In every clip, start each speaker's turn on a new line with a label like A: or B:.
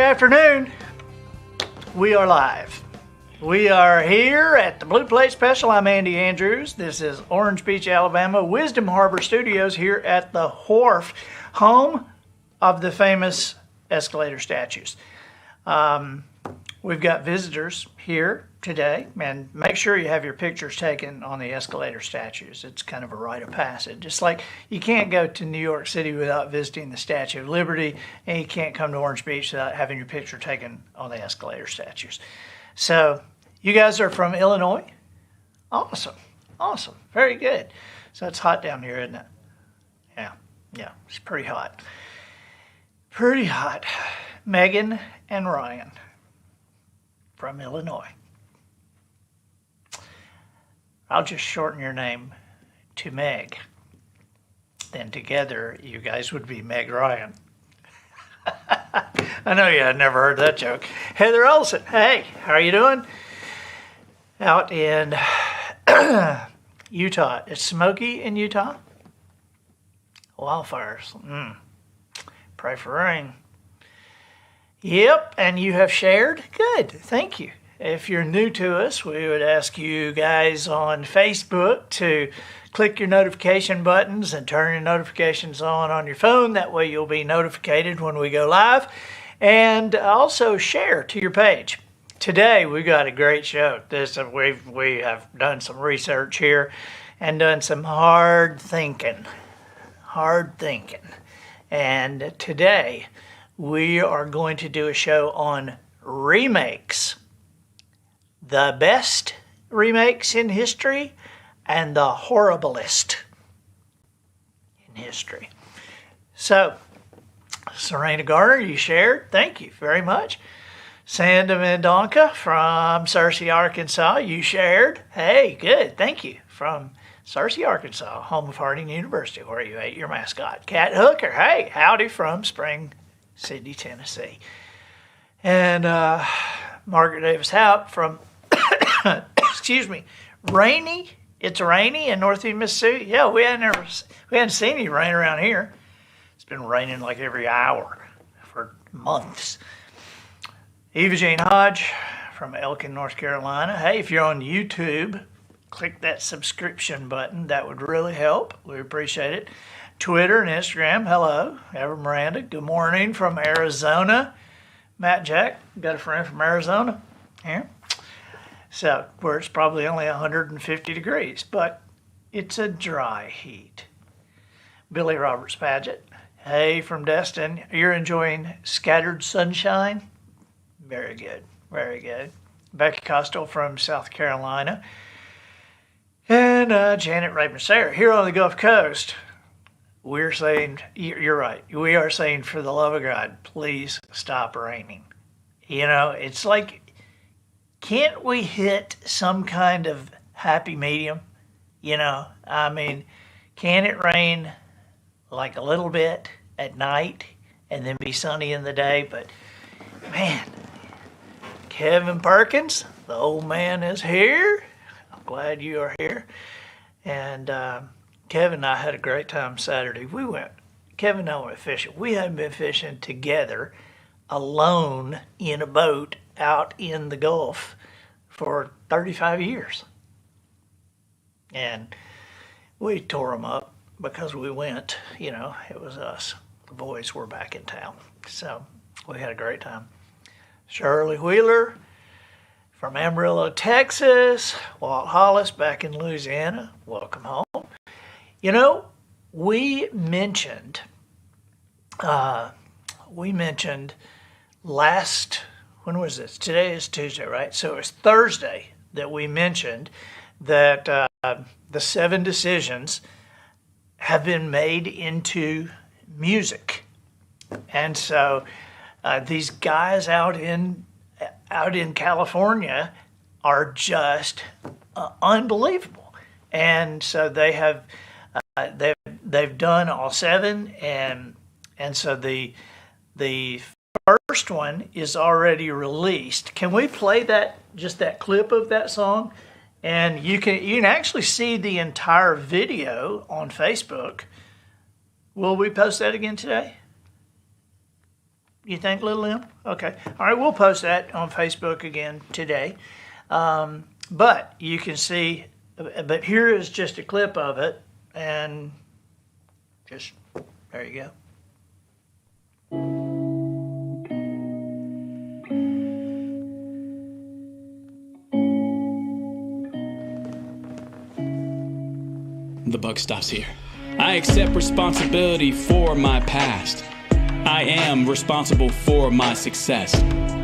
A: afternoon. We are live. We are here at the Blue Plate Special. I'm Andy Andrews. This is Orange Beach, Alabama, Wisdom Harbor Studios here at the Wharf, home of the famous escalator statues. We've got visitors here today, and make sure you have your pictures taken on the escalator statues. It's kind of a rite of passage. Just like you can't go to New York City without visiting the Statue of Liberty, and you can't come to Orange Beach without having your picture taken on the escalator statues. So you guys are from Illinois? Awesome. Awesome. Very good. So it's hot down here, isn't it? Yeah, it's pretty hot. Pretty hot. Megan and Ryan from Illinois. I'll just shorten your name to Meg. Then together, you guys would be Meg Ryan. I know you had never heard that joke. Heather Olson, hey, how are you doing? Out in Utah. It's smoky in Utah? Wildfires. Pray for rain. Yep, and you have shared? Good, thank you. If you're new to us, we would ask you guys on Facebook to click your notification buttons and turn your notifications on your phone. That way you'll be notified when we go live. And also share to your page. Today we've got a great show. We have done some research here and done some hard thinking. And today we are going to do a show on remakes. The best remakes in history and the horriblest in history. So, Serena Garner, you shared. Thank you very much. Sanda Mendonca from Searcy, Arkansas, you shared. Hey, good. Thank you. From Searcy, Arkansas, home of Harding University, where you ate your mascot. Cat Hooker, hey, howdy from Spring City, Tennessee. And Margaret Davis Haupt from, excuse me, rainy. It's rainy in Northeast Mississippi. Yeah, we hadn't seen any rain around here. It's been raining like every hour for months. Eva Jean Hodge from Elkin, North Carolina. Hey, if you're on YouTube, click that subscription button. That would really help. We appreciate it. Twitter and Instagram, hello. Ever Miranda, good morning from Arizona. Matt Jack, got a friend from Arizona here. So, where it's probably only 150 degrees, but it's a dry heat. Billy Roberts Paget, hey from Destin, you're enjoying scattered sunshine? Very good, very good. Becky Costello from South Carolina. And Janet Raven-Sayre, here on the Gulf Coast, we're saying, you're right, we are saying, for the love of God, please stop raining. You know, it's like, can't we hit some kind of happy medium? You know, I mean, can it rain like a little bit at night and then be sunny in the day? But, man, Kevin Perkins, the old man, is here. I'm glad you are here. And Kevin and I had a great time Saturday. Kevin and I went fishing. We hadn't been fishing together alone in a boat out in the Gulf for 35 years. And we tore them up because we went, you know, it was us. The boys were back in town. So we had a great time. Shirley Wheeler from Amarillo, Texas. Walt Hollis back in Louisiana. Welcome home. You know, we mentioned last, when was this? Today is Tuesday, right? So it's Thursday that we mentioned that the 7 decisions have been made into music. And so these guys out in California are just unbelievable. And so they have they've done all 7, and so the first one is already released. Can we play that clip of that song? And you can actually see the entire video on Facebook. Will we post that again today? You think, Little M? Okay. All right, we'll post that on Facebook again today. But you can see, but here is just a clip of it, and just, there you go.
B: The buck stops here. I accept responsibility for my past. I am responsible for my success.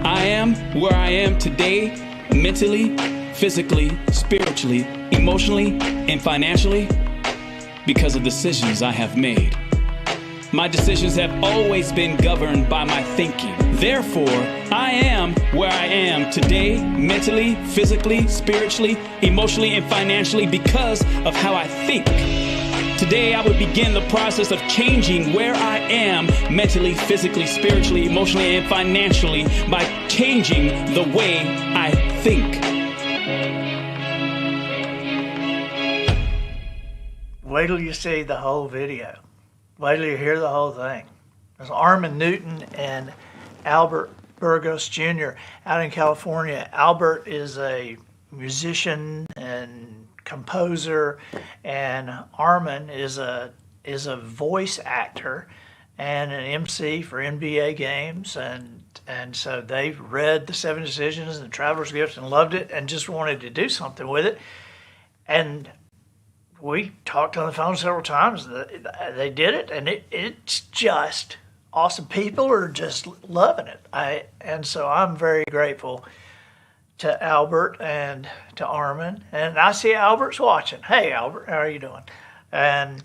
B: I am where I am today, mentally, physically, spiritually, emotionally, and financially, because of decisions I have made. My decisions have always been governed by my thinking. Therefore, I am where I am today, mentally, physically, spiritually, emotionally, and financially because of how I think. Today, I would begin the process of changing where I am mentally, physically, spiritually, emotionally, and financially by changing the way I think.
A: Wait till you see the whole video. Wait till you hear the whole thing. There's Armin Newton and Albert Burgos Jr. out in California. Albert is a musician and composer, and Armin is a voice actor and an MC for NBA games, and so they read the Seven Decisions and Traveler's Gift and loved it and just wanted to do something with it. And we talked on the phone several times. They did it, and it's just awesome. People are just loving it. And so I'm very grateful to Albert and to Armin. And I see Albert's watching. Hey, Albert, how are you doing? And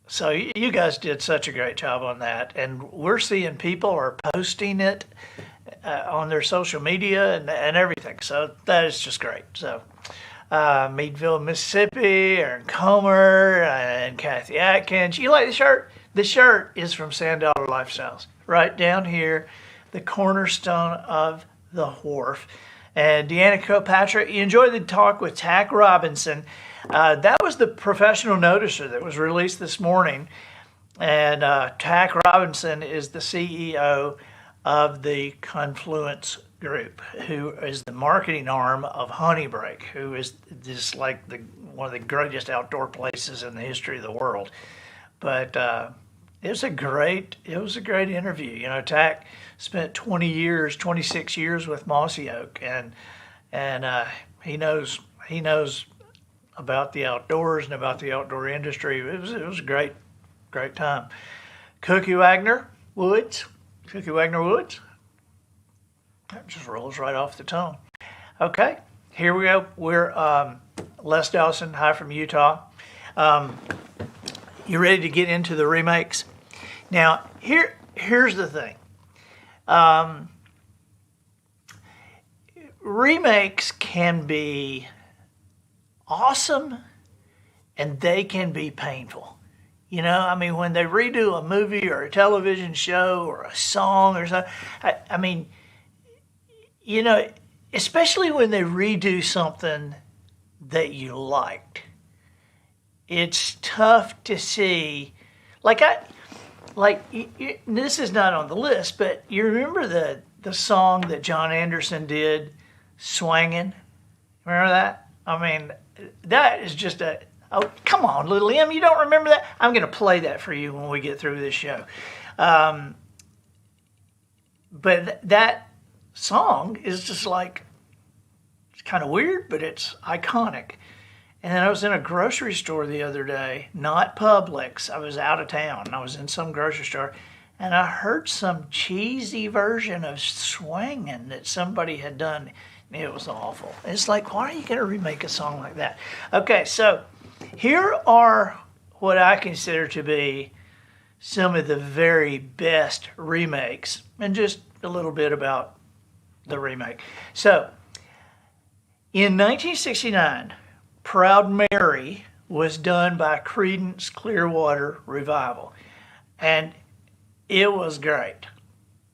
A: so you guys did such a great job on that. And we're seeing people are posting it on their social media and everything. So that is just great. So Meadville, Mississippi, Aaron Comer, and Kathy Atkins. You like the shirt? The shirt is from Sand Dollar Lifestyles, right down here, the cornerstone of the wharf. And Deanna Kilpatrick, you enjoyed the talk with Tack Robinson. That was the professional noticer that was released this morning. And Tack Robinson is the CEO of the Confluence Group, who is the marketing arm of Honey Break, who is just like one of the greatest outdoor places in the history of the world. But it was a great interview. You know, Tack spent 26 years with Mossy Oak, and he knows about the outdoors and about the outdoor industry. It was a great time. Cookie Wagner Woods. That just rolls right off the tongue. Okay, here we go. We're Les Dawson, hi from Utah. You ready to get into the remakes? Now, here's the thing. Remakes can be awesome and they can be painful. You know, I mean, when they redo a movie or a television show or a song or something, I mean, you know, especially when they redo something that you liked, it's tough to see. This is not on the list, but you remember the song that John Anderson did, Swangin'? Remember that? I mean, that is just oh, come on, Little M, you don't remember that? I'm going to play that for you when we get through this show. But that song is just like, it's kind of weird, but it's iconic. And then I was in a grocery store the other day, not Publix. I was out of town. I was in some grocery store, and I heard some cheesy version of Swangin' that somebody had done. It was awful. It's like, why are you going to remake a song like that? Okay, so here are what I consider to be some of the very best remakes, and just a little bit about the remake. So, in 1969, Proud Mary was done by Creedence Clearwater Revival, and it was great.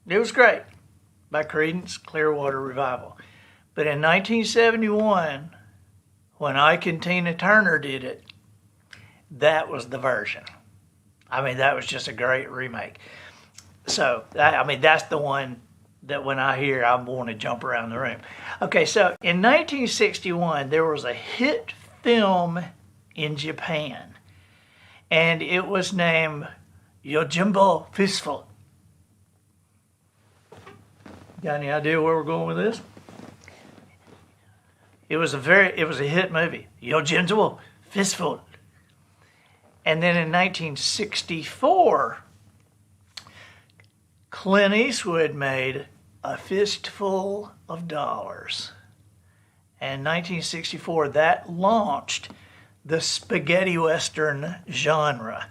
A: It was great by Creedence Clearwater Revival. But in 1971, when Ike and Tina Turner did it, that was the version. I mean, that was just a great remake. So, I mean, that's the one that when I hear, I want to jump around the room. Okay, so in 1961, there was a hit film in Japan, and it was named Yojimbo Fistful. Got any idea where we're going with this? It was a hit movie, Yojimbo Fistful. And then in 1964, Clint Eastwood made A Fistful of Dollars. And in 1964, that launched the spaghetti western genre.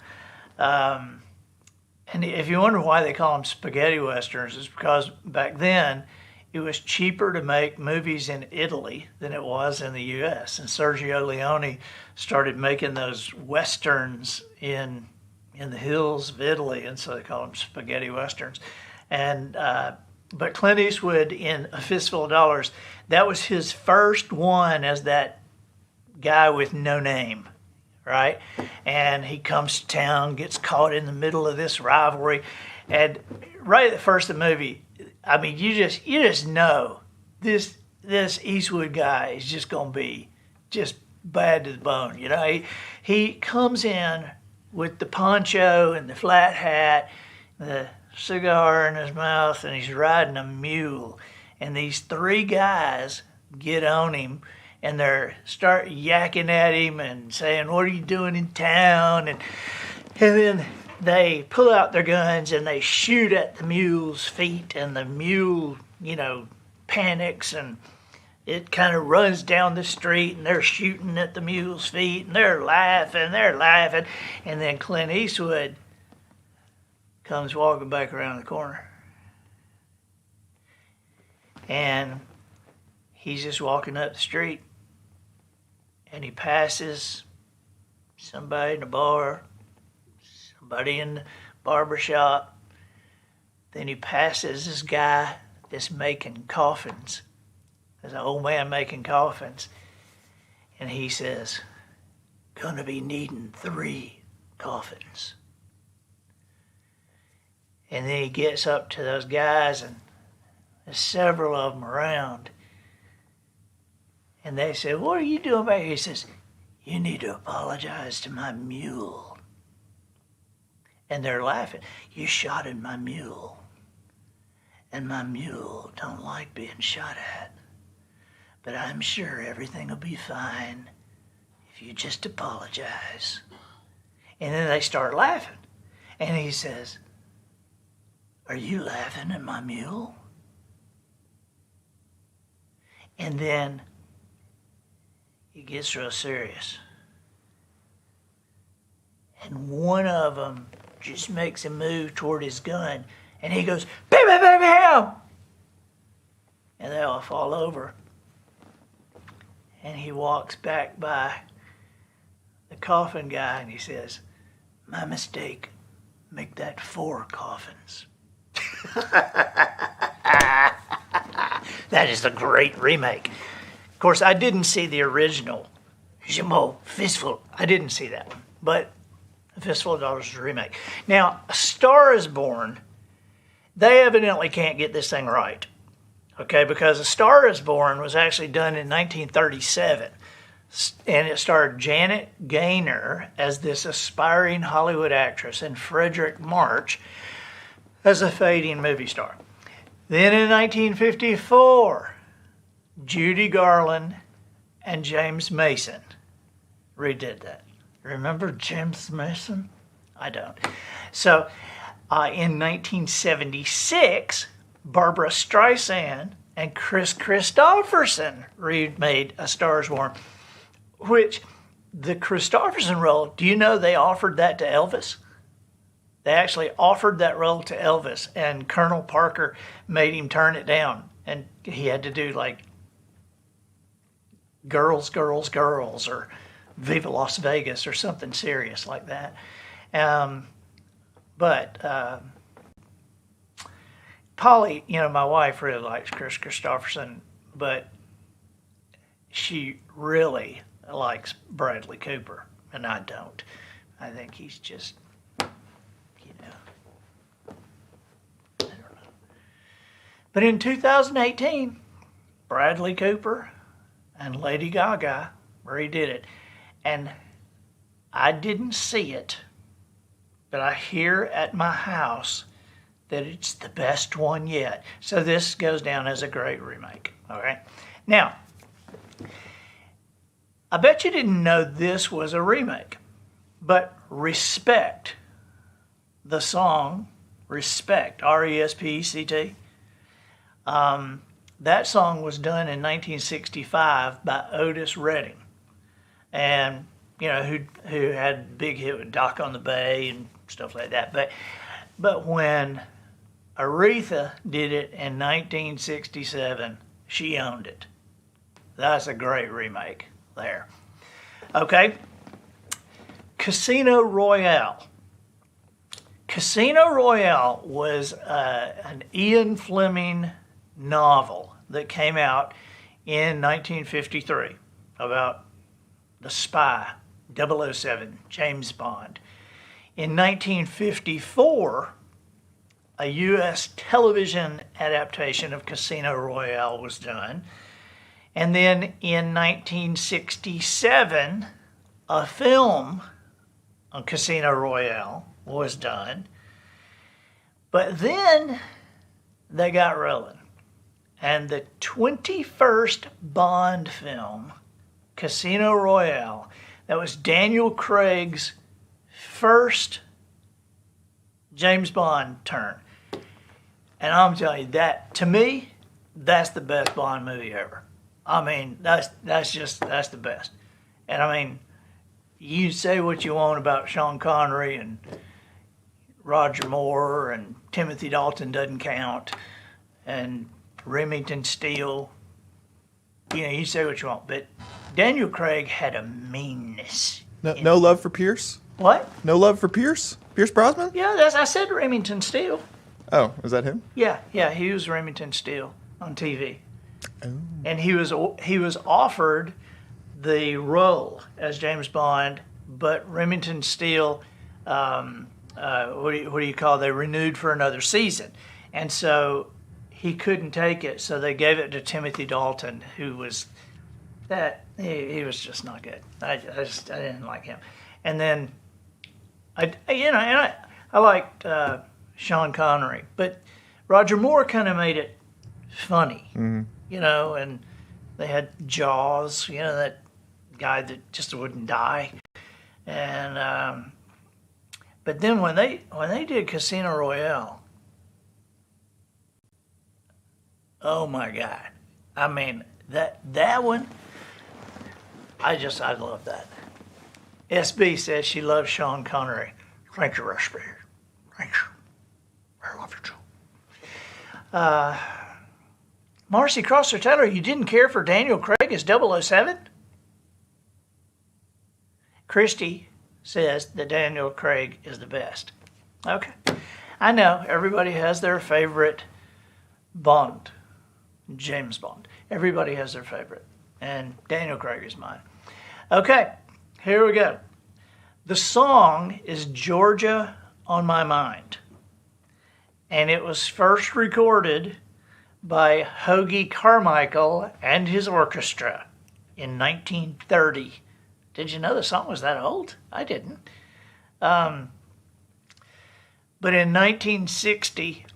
A: And if you wonder why they call them spaghetti westerns, it's because back then it was cheaper to make movies in Italy than it was in the U.S. And Sergio Leone started making those westerns in the hills of Italy, and so they call them spaghetti westerns. And but Clint Eastwood in A Fistful of Dollars, that was his first one as that guy with no name, right? And he comes to town, gets caught in the middle of this rivalry, and right at the first of the movie, I mean, you just know this Eastwood guy is just gonna be just bad to the bone. You know, he comes in with the poncho and the flat hat, the cigar in his mouth, and he's riding a mule. And these three guys get on him, and they start yakking at him and saying, "What are you doing in town?" And then they pull out their guns and they shoot at the mule's feet, and the mule, panics, and it kind of runs down the street, and they're shooting at the mule's feet, and they're laughing. And then Clint Eastwood comes walking back around the corner. And he's just walking up the street, and he passes somebody in the bar, somebody in the barber shop. Then he passes this guy that's making coffins. There's an old man making coffins. And he says, "Gonna be needing 3 coffins." And then he gets up to those guys, and there's several of them around. And they say, "What are you doing back here?" He says, "You need to apologize to my mule." And they're laughing. "You shot at my mule. And my mule don't like being shot at. But I'm sure everything will be fine if you just apologize." And then they start laughing. And he says, "Are you laughing at my mule?" And then he gets real serious. And one of them just makes a move toward his gun, and he goes, "Bam, bam, bam, bam!" And they all fall over. And he walks back by the coffin guy, and he says, "My mistake. Make that 4 coffins." That is a great remake. Of course, I didn't see the original Jimbo Fistful. I didn't see that one, but A Fistful of Dollars is a remake. Now, A Star is Born, they evidently can't get this thing right, okay? Because A Star is Born was actually done in 1937, and it starred Janet Gaynor as this aspiring Hollywood actress and Frederick March as a fading movie star. Then in 1954, Judy Garland and James Mason redid that. Remember James Mason? I don't. So in 1976, Barbara Streisand and Chris Christopherson remade A Star is Born, which the Christopherson role, do you know they offered that to Elvis? They actually offered that role to Elvis, and Colonel Parker made him turn it down. And he had to do like Girls, Girls, Girls, or Viva Las Vegas, or something serious like that. But Polly, my wife really likes Chris Christopherson, but she really likes Bradley Cooper, and I don't. I think he's just, But in 2018, Bradley Cooper and Lady Gaga redid it. And I didn't see it, but I hear at my house that it's the best one yet. So this goes down as a great remake. All right. Now, I bet you didn't know this was a remake, but Respect, the song Respect, R-E-S-P-E-C-T, that song was done in 1965 by Otis Redding, and who had a big hit with Dock on the Bay and stuff like that. But when Aretha did it in 1967, she owned it. That's a great remake there. Okay, Casino Royale. Casino Royale was an Ian Fleming novel that came out in 1953 about the spy, 007, James Bond. In 1954, a U.S. television adaptation of Casino Royale was done. And then in 1967, a film on Casino Royale was done. But then they got rolling. And the 21st Bond film, Casino Royale, that was Daniel Craig's first James Bond turn. And I'm telling you, that, to me, that's the best Bond movie ever. I mean, that's the best. And I mean, you say what you want about Sean Connery and Roger Moore and Timothy Dalton doesn't count and Remington Steele. You say what you want, but Daniel Craig had a meanness.
C: No love for Pierce?
A: What?
C: No love for Pierce? Pierce Brosnan?
A: Yeah, I said Remington Steele.
C: Oh, is that him?
A: Yeah, he was Remington Steele on TV.
C: Oh.
A: And he was offered the role as James Bond, but Remington Steele, what do you call it? They renewed for another season. And so he couldn't take it, so they gave it to Timothy Dalton, who was he was just not good. I didn't like him. And then I liked Sean Connery, but Roger Moore kind of made it funny, and they had Jaws, that guy that just wouldn't die, and but then when they did Casino Royale, oh my God, I mean that one, I love that. SB says she loves Sean Connery. Thank you, SB. Thank you. I love you too. Marcy Crosser Taylor, you didn't care for Daniel Craig as 007? Christy says that Daniel Craig is the best. Okay. I know everybody has their favorite Bond, James Bond. Everybody has their favorite. And Daniel Craig is mine. Okay, here we go. The song is Georgia on My Mind. And it was first recorded by Hoagy Carmichael and his orchestra in 1930. Did you know the song was that old? I didn't. But in 1960,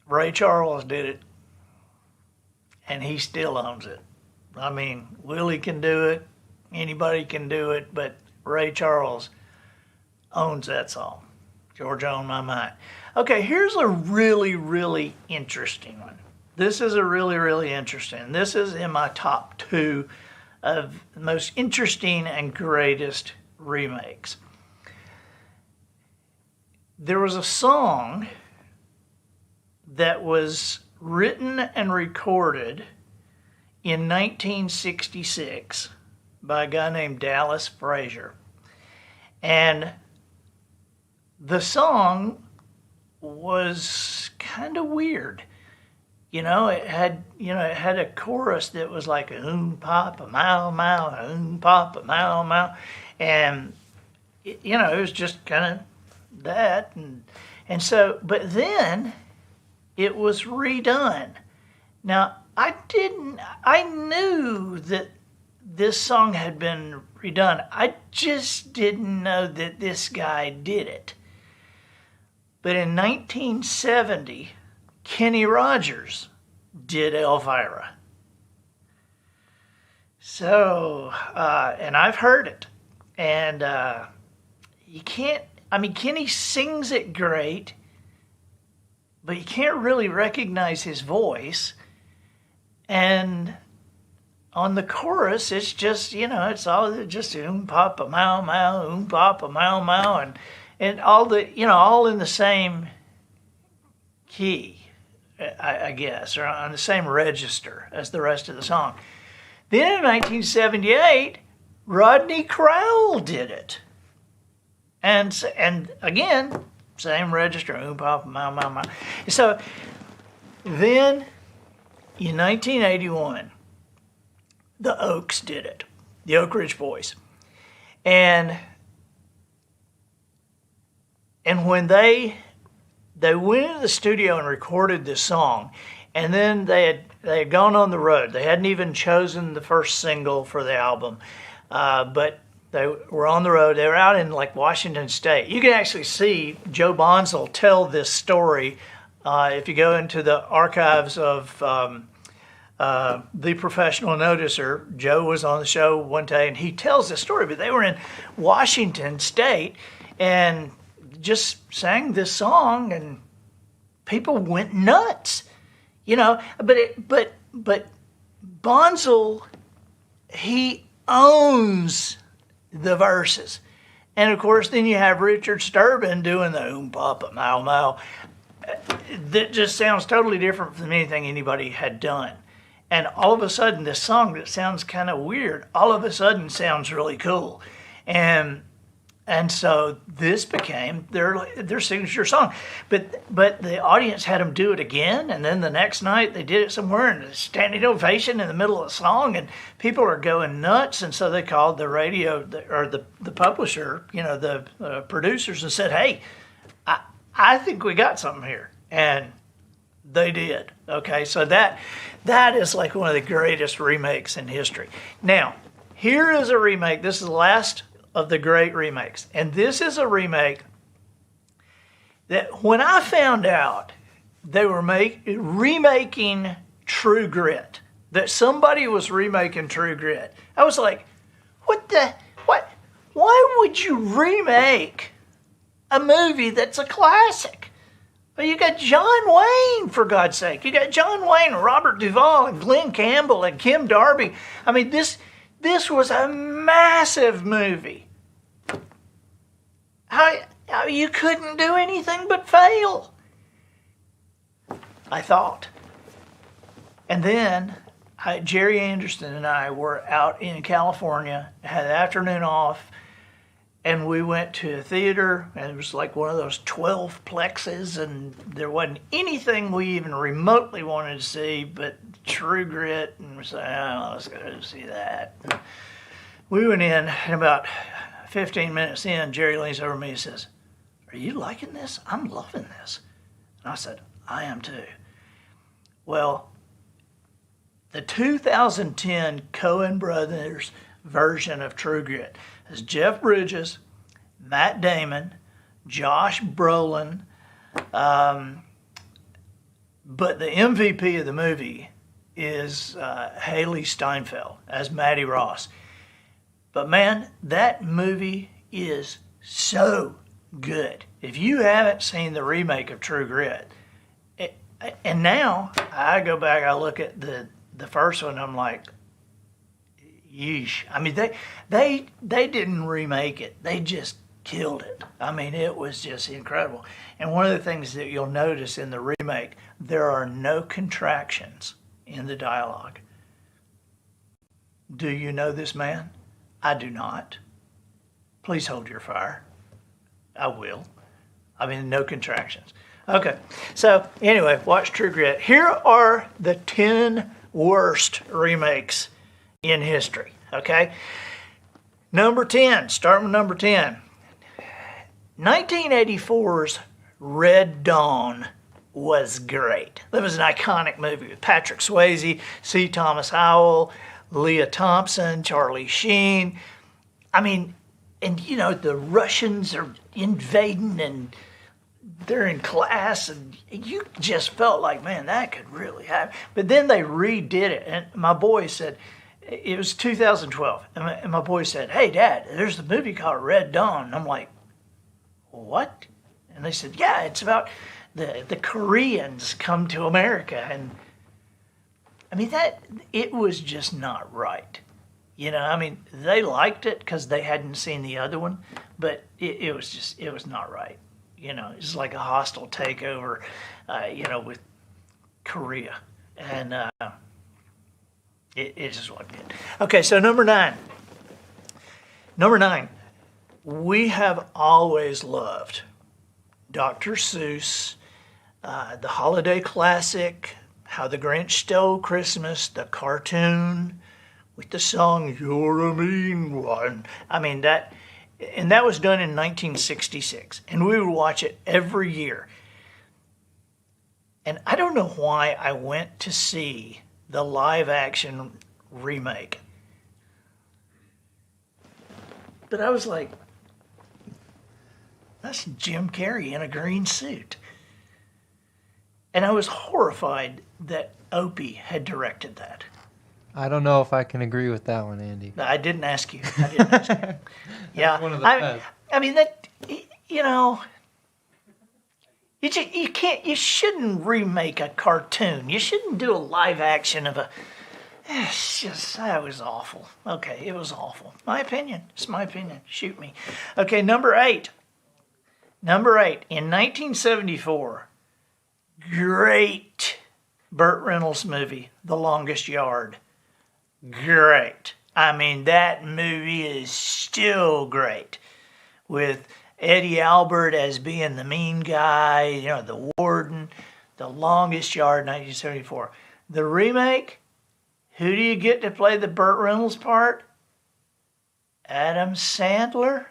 A: Ray Charles did it, and he still owns it. I mean, Willie can do it, anybody can do it, but Ray Charles owns that song, Georgia on My Mind. Okay, here's a really, really interesting one. This is a really, really interesting. This is in my top 2 of the most interesting and greatest remakes. There was a song that was written and recorded in 1966 by a guy named Dallas Frazier. And the song was kind of weird. It had a chorus that was like a pop, a mow, pop, a mow. And it was just kind of that. And so, but then it was redone. Now, I knew that this song had been redone. I just didn't know that this guy did it. But in 1970, Kenny Rogers did Elvira. So, and I've heard it. And Kenny sings it great, but you can't really recognize his voice. And on the chorus, it's just, it's all just papa mow mow, papa mow mow, and all in the same key, I guess, or on the same register as the rest of the song. Then in 1978, Rodney Crowell did it. And again, same register, papa mow mow mow. So then in 1981, the Oaks did it, the Oak Ridge Boys. And when they went into the studio and recorded this song, and then they had gone on the road. They hadn't even chosen the first single for the album, but they were on the road. They were out in like Washington State. You can actually see Joe Bonzel tell this story if you go into the archives of The Professional Noticer. Joe was on the show one day, and he tells this story. But they were in Washington State and just sang this song, and people went nuts, But Bonzel, he owns the verses, and of course, then you have Richard Sturban doing the papa mow mow. That just sounds totally different from anything anybody had done. And all of a sudden, this song that sounds kind of weird, all of a sudden sounds really cool. And so this became their signature song. But the audience had them do it again, and then the next night they did it somewhere, and a standing ovation in the middle of the song, and people are going nuts. And so they called the radio, or the publisher, the producers, and said, hey, I think we got something here. And they did. Okay, so that is like one of the greatest remakes in history. Now, here is a remake. This is the last of the great remakes. And this is a remake that when I found out they were remaking True Grit, that somebody was remaking True Grit, I was like, what? Why would you remake a movie that's a classic? Well, you got John Wayne, for God's sake. You got John Wayne, Robert Duvall, and Glenn Campbell, and Kim Darby. I mean, this was a massive movie. How you couldn't do anything but fail, I thought. And then Jerry Anderson and I were out in California, had the afternoon off, and we went to a theater, and it was like one of those 12 plexes, and there wasn't anything we even remotely wanted to see but True Grit, and we said, let's go see that. And we went in, and about 15 minutes in, Jerry leans over to me and says, are you liking this? I'm loving this. And I said, I am too. Well, the 2010 Coen Brothers version of True Grit is Jeff Bridges, Matt Damon, Josh Brolin, but the MVP of the movie is Haley Steinfeld as Maddie Ross. But man, that movie is so good. If you haven't seen the remake of True Grit, and now I go back, I look at the first one, I'm like, yeesh. I mean, they didn't remake it. They just killed it. I mean, it was just incredible. And one of the things that you'll notice in the remake, there are no contractions in the dialogue. Do you know this man? I do not. Please hold your fire. I will. I mean, no contractions. Okay, so anyway, watch True Grit. Here are the 10 worst remakes in history, okay? Number 10, start with number 10. 1984's Red Dawn was great. It was an iconic movie with Patrick Swayze, C. Thomas Howell, Leah Thompson, Charlie Sheen. I mean, and you know, the Russians are invading and they're in class, and you just felt like, man, that could really happen. But then they redid it, and my boy said, it was 2012, and my boy said, hey, Dad, there's a movie called Red Dawn. And I'm like, what? And they said, yeah, it's about the Koreans come to America. And I mean, it was just not right. You know, I mean, they liked it because they hadn't seen the other one, but it was not right. You know, it's like a hostile takeover, you know, with Korea. And it just wasn't good. Okay, so number 9. Number 9, we have always loved Dr. Seuss, the holiday classic, How the Grinch Stole Christmas, the cartoon with the song, You're a Mean One. I mean, that was done in 1966, and we would watch it every year. And I don't know why I went to see the live-action remake. But I was like, that's Jim Carrey in a green suit. And I was horrified that Opie had directed that.
D: I don't know if I can agree with that one, Andy.
A: I didn't ask you. Yeah,
D: one of the best.
A: I mean, that, you know, you shouldn't remake a cartoon. You shouldn't do a live action of a. It's just, that was awful. Okay, it was awful. My opinion. It's my opinion. Shoot me. Okay, number 8. Number 8, in 1974, great Burt Reynolds movie, The Longest Yard. Great. I mean, that movie is still great. With Eddie Albert as being the mean guy, you know, the warden, The Longest Yard, 1974. The remake, who do you get to play the Burt Reynolds part? Adam Sandler.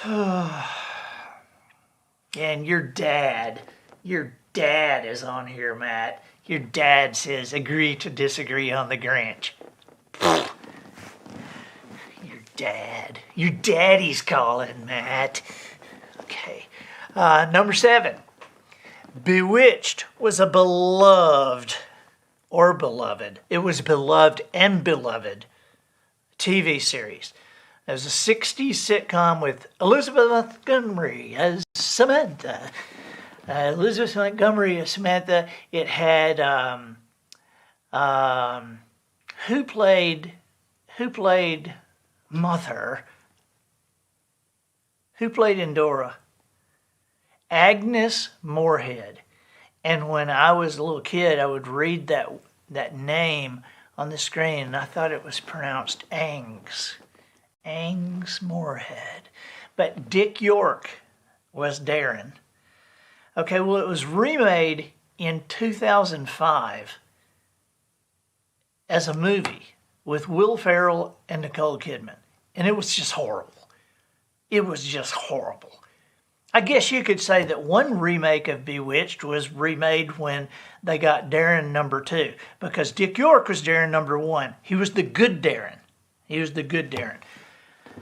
A: And your dad is on here, Matt. Your dad says, agree to disagree on the Grinch. Your daddy's calling, Matt. Okay. Number 7. Bewitched was a beloved. It was beloved and beloved TV series. It was a 60s sitcom with Elizabeth Montgomery as Samantha. Elizabeth Montgomery as Samantha. It had who played Mother? Who played Endora? Agnes Moorehead. And when I was a little kid, I would read that name on the screen, and I thought it was pronounced Angs. Angs Moorehead. But Dick York was Darren. Okay, well, it was remade in 2005 as a movie with Will Ferrell and Nicole Kidman. And it was just horrible. It was just horrible. I guess you could say that one remake of Bewitched was remade when they got Darren number 2, because Dick York was Darren number 1. He was the good Darren.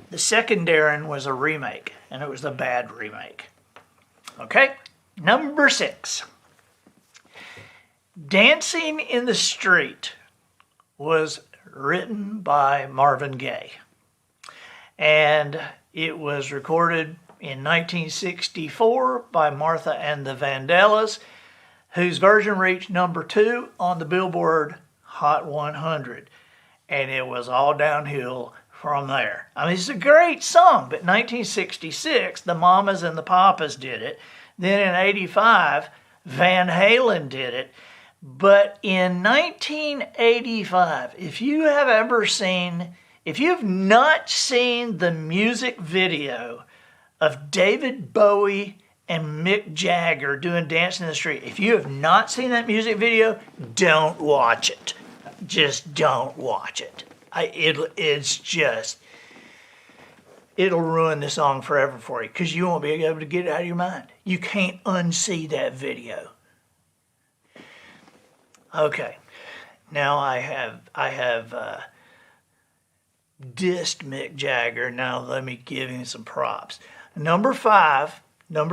A: The second Darren was a remake, and it was a bad remake. Okay, number 6. Dancing in the Street was written by Marvin Gaye, and it was recorded in 1964 by Martha and the Vandellas, whose version reached number 2 on the Billboard Hot 100. And it was all downhill from there. I mean, it's a great song, but 1966, the Mamas and the Papas did it. Then in 85, Van Halen did it. But in 1985, if you have not seen the music video of David Bowie and Mick Jagger doing Dancing in the Street, if you have not seen that music video, don't watch it. Just don't watch it. It's it'll ruin the song forever for you because you won't be able to get it out of your mind. You can't unsee that video. Okay, now I have dissed Mick Jagger. Now let me give him some props. Number five, the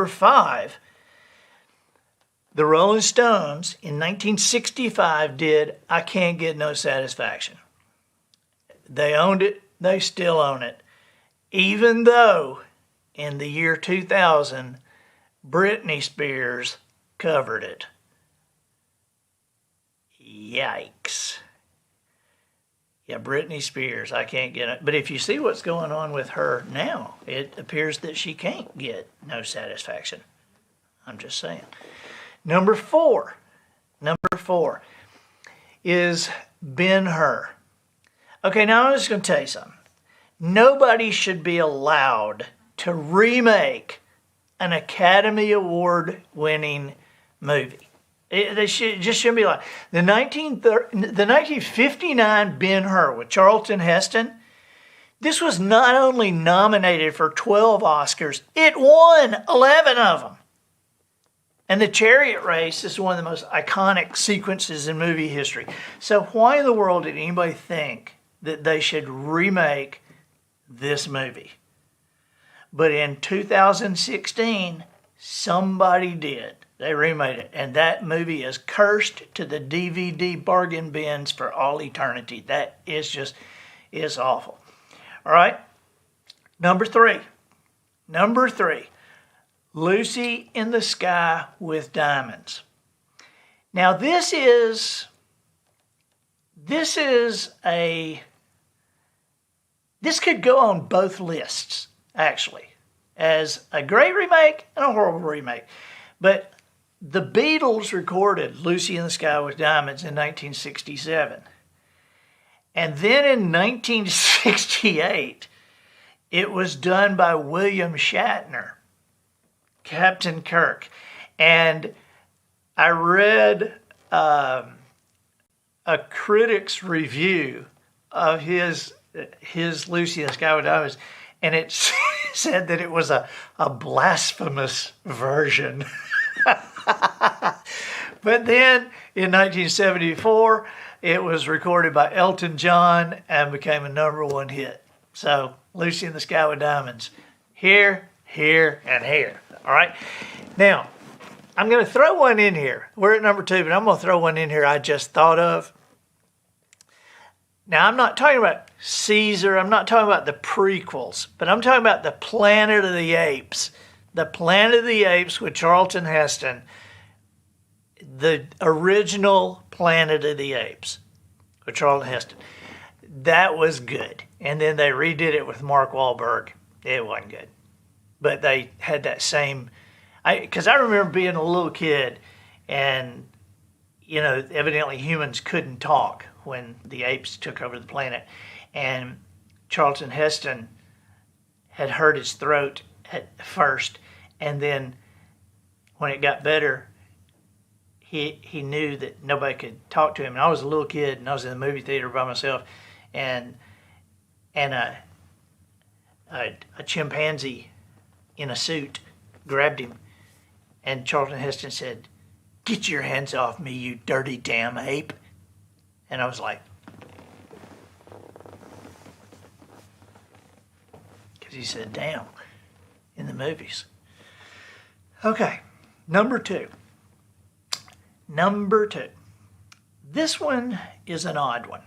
A: Rolling Stones in 1965 did I Can't Get No Satisfaction. They owned it. They still own it. Even though in the year 2000, Britney Spears covered it. Yikes. Yeah, Britney Spears, I can't get it. But if you see what's going on with her now, it appears that she can't get no satisfaction. I'm just saying. Number four is Ben-Hur. Okay, now I'm just going to tell you something. Nobody should be allowed to remake an Academy Award winning movie. They just shouldn't be allowed. The 1959 Ben-Hur with Charlton Heston, this was not only nominated for 12 Oscars, it won 11 of them. And the chariot race is one of the most iconic sequences in movie history. So why in the world did anybody think that they should remake this movie? But in 2016, somebody did. They remade it. And that movie is cursed to the DVD bargain bins for all eternity. That is awful. All right. Number three. Lucy in the Sky with Diamonds. Now this could go on both lists, actually, as a great remake and a horrible remake. But the Beatles recorded Lucy in the Sky with Diamonds in 1967. And then in 1968, it was done by William Shatner, Captain Kirk. And I read a critic's review of his Lucy in the Sky with Diamonds, and it said that it was a blasphemous version. But then in 1974, it was recorded by Elton John and became a #1 hit. So Lucy in the Sky with Diamonds, here, and here. All right. Now, I'm going to throw one in here. We're at number 2, but I'm going to throw one in here I just thought of. Now, I'm not talking about Caesar. I'm not talking about the prequels, but I'm talking about the Planet of the Apes. The Planet of the Apes with Charlton Heston. The original Planet of the Apes with Charlton Heston. That was good. And then they redid it with Mark Wahlberg. It wasn't good. But they had that same... Because I remember being a little kid and, evidently humans couldn't talk when the apes took over the planet. And Charlton Heston had hurt his throat at first. And then when it got better, he knew that nobody could talk to him. And I was a little kid and I was in the movie theater by myself. And a chimpanzee in a suit grabbed him. And Charlton Heston said, "Get your hands off me, you dirty damn ape." And I was like, because he said damn in the movies. Okay, number 2. This one is an odd one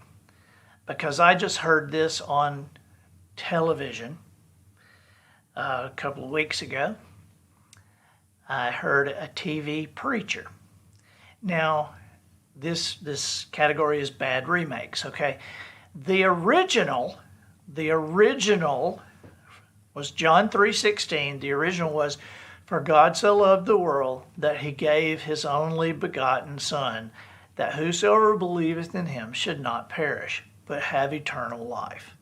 A: because I just heard this on television a couple of weeks ago. I heard a TV preacher. Now, this category is bad remakes, okay? The original was John 3:16. The original was, "For God so loved the world that he gave his only begotten Son, that whosoever believeth in him should not perish, but have eternal life."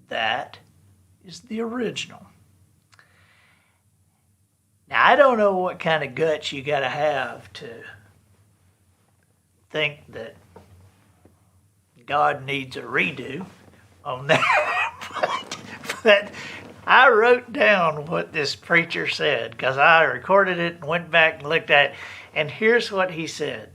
A: That is the original. Now, I don't know what kind of guts you got to have to think that God needs a redo on that. But I wrote down what this preacher said because I recorded it and went back and looked at it. And here's what he said.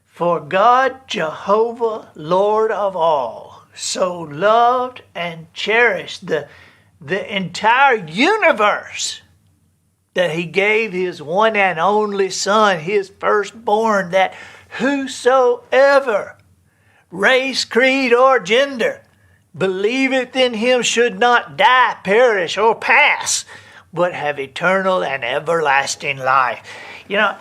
A: For God, Jehovah, Lord of all, so loved and cherished the entire universe that he gave his one and only Son, his firstborn, that whosoever, race, creed, or gender, believeth in him should not die, perish, or pass, but have eternal and everlasting life. You know,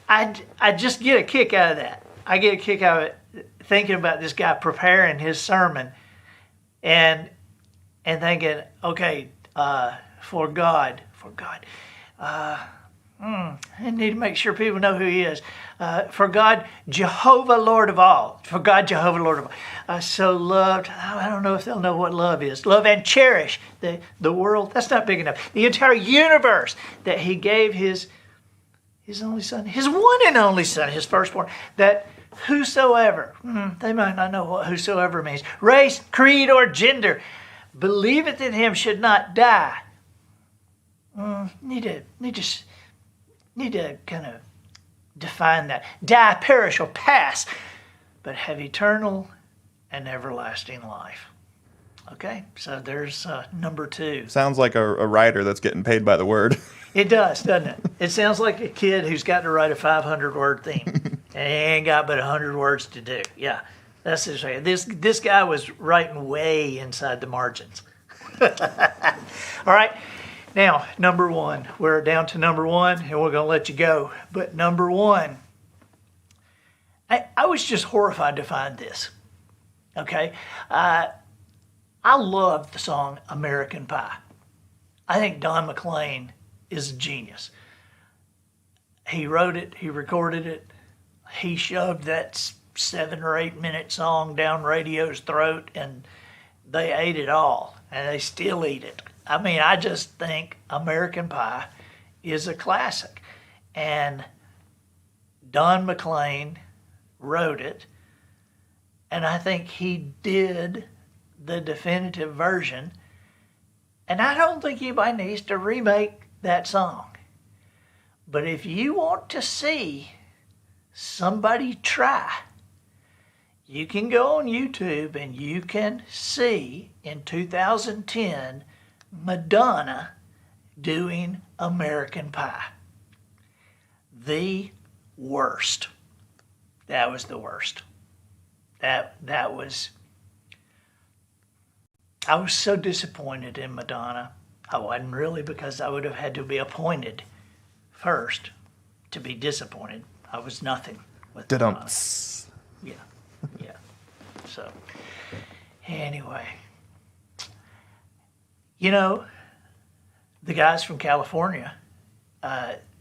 A: I just get a kick out of that. I get a kick out of it thinking about this guy preparing his sermon and thinking, okay, for God, I need to make sure people know who he is. For God, Jehovah, Lord of all. For God, Jehovah, Lord of all. So loved, I don't know if they'll know what love is. Love and cherish the world. That's not big enough. The entire universe that he gave his only Son, his one and only Son, his firstborn, that whosoever, they might not know what whosoever means, race, creed, or gender, believeth in him should not die. Need to kind of define that. Die, perish, or pass, but have eternal and everlasting life. Okay, so there's number 2.
C: Sounds like a writer that's getting paid by the word.
A: It does, doesn't it? It sounds like a kid who's got to write a 500-word theme, and he ain't got but 100 words to do. Yeah, that's his way. This guy was writing way inside the margins. All right, now number 1. We're down to number 1, and we're gonna let you go. But number 1, I was just horrified to find this. Okay, I love the song American Pie. I think Don McLean is a genius. He wrote it, he recorded it, he shoved that 7 or 8 minute song down radio's throat, and they ate it all, and they still eat it. I mean, I just think American Pie is a classic. And Don McLean wrote it, and I think he did the definitive version. And I don't think anybody needs to remake that song. But if you want to see somebody try, you can go on YouTube and you can see in 2010 Madonna doing American Pie. The worst. That was the worst. That was... I was so disappointed in Madonna. I wasn't really, because I would have had to be appointed first to be disappointed. I was nothing with Madonna. Yeah. So, anyway. You know, the guys from California,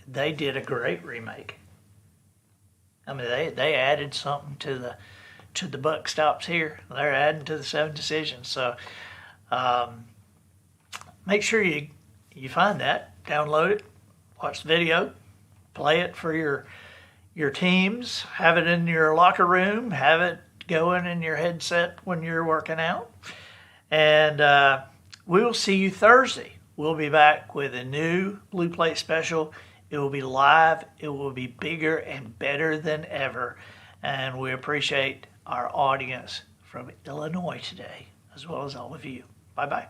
A: they did a great remake. I mean, they added something to the buck stops here. They're adding to the 7 decisions. So, make sure you find that, download it, watch the video, play it for your teams, have it in your locker room, have it going in your headset when you're working out. And we'll see you Thursday. We'll be back with a new Blue Plate special. It will be live. It will be bigger and better than ever. And we appreciate our audience from Illinois today, as well as all of you. Bye-bye.